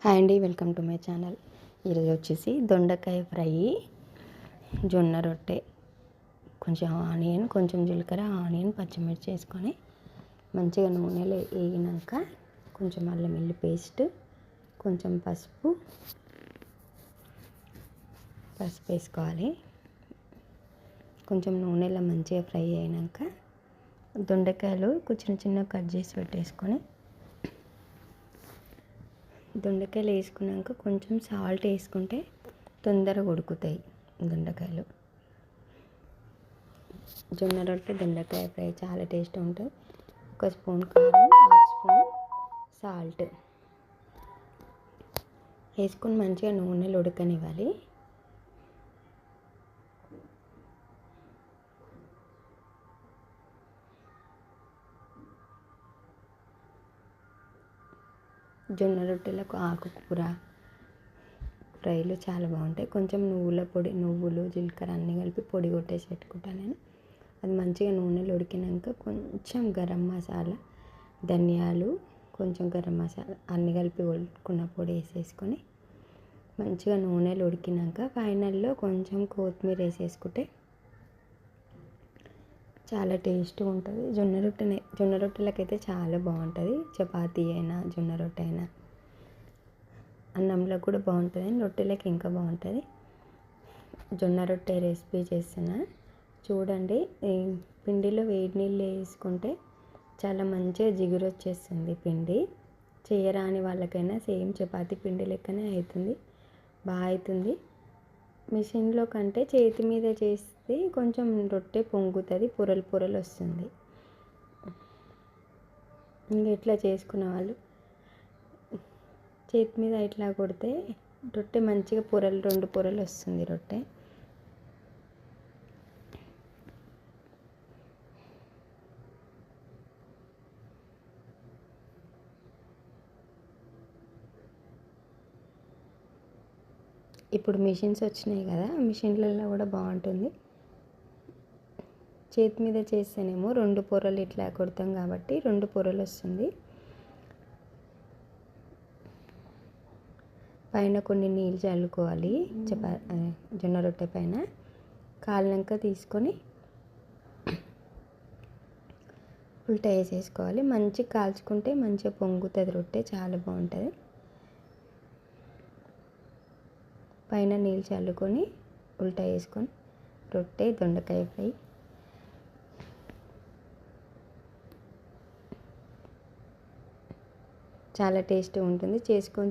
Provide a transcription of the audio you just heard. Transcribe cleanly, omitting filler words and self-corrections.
Hi అండి, welcome to my channel. ఈరోజు వచ్చేసి దొండకాయ ఫ్రై, జొన్న రొట్టె, కొంచెం ఆనియన్, కొంచెం జీలకర్ర, ఆనియన్, పచ్చిమిర్చి వేసుకొని మంచిగా నూనెలో వేగినాక కొంచెం అల్లం వెల్లుల్లి పేస్ట్, కొంచెం పసుపు వేసుకోవాలి. కొంచెం నూనెలో మంచిగా ఫ్రై అయినాక దొండకాయలు చిన్న చిన్న కట్ చేసి పెట్టేసుకొని దొండకాయలు వేసుకున్నాక కొంచెం సాల్ట్ వేసుకుంటే తొందరగా ఉడుకుతాయి దొండకాయలు. జొన్న రొట్టె దొండకాయ ఫ్రై చాలా టేస్ట్ ఉంటుంది. 1 స్పూన్ కారం, 1/2 స్పూన్ సాల్ట్ వేసుకొని మంచిగా నూనెలో ఉడకనివ్వాలి. జొన్న రొట్టెలకు ఆకుకూర ఫ్రైలు చాలా బాగుంటాయి. కొంచెం నువ్వుల పొడి, నువ్వులు, జీలకర్ర అన్నీ కలిపి పొడి కొట్టేసి పెట్టుకుంటాను నేను. అది మంచిగా నూనెలో ఉడికినాక కొంచెం గరం మసాలా, ధనియాలు, కొంచెం గరం మసాలా అన్నీ కలిపి ఉడుకున్న పొడి వేసేసుకొని మంచిగా నూనెలో ఉడికినాక ఫైనల్లో కొంచెం కొత్తిమీర వేసేసుకుంటే చాలా టేస్ట్గా ఉంటుంది. జొన్న రొట్టెలకైతే చాలా బాగుంటుంది. చపాతీ అయినా, జొన్న రొట్టె అయినా, అన్నంలో కూడా బాగుంటుంది, రొట్టెలకి ఇంకా బాగుంటుంది. జొన్న రొట్టె రెసిపీ చేస్తున్నా చూడండి. ఈ పిండిలో వేడి నీళ్ళు వేసుకుంటే చాలా మంచిగా జిగురు వచ్చేస్తుంది. పిండి చేయరాని వాళ్ళకైనా సేమ్ చపాతీ పిండి లెక్కనే అవుతుంది, బాగా అవుతుంది. మిషన్లో కంటే చేతి మీద చేస్తే కొంచెం రొట్టె పొంగుతుంది, పొరలు పొరలు వస్తుంది. ఇంకా ఇట్లా చేసుకున్న వాళ్ళు చేతి మీద ఇట్లా కొడితే రొట్టె మంచిగా పొరలు 2 పొరలు వస్తుంది రొట్టె. ఇప్పుడు మిషన్స్ వచ్చినాయి కదా, మిషన్లలో కూడా బాగుంటుంది. చేతి మీద చేస్తేనేమో 2 పొరలు ఇట్లా కొడతాం కాబట్టి 2 పొరలు వస్తుంది. పైన కొన్ని నీళ్ళు చల్లుకోవాలి. జొన్న రొట్టె పైన కాలినాక తీసుకొని ఉల్టా వేసేసుకోవాలి. మంచిగా కాల్చుకుంటే మంచిగా పొంగుతుంది రొట్టె, చాలా బాగుంటుంది. పైన నీళ్ళు చల్లుకొని ఉల్టా వేసుకొని రొట్టె దొండకాయ ఫ్రై చాలా టేస్ట్గా ఉంటుంది. చేసుకొని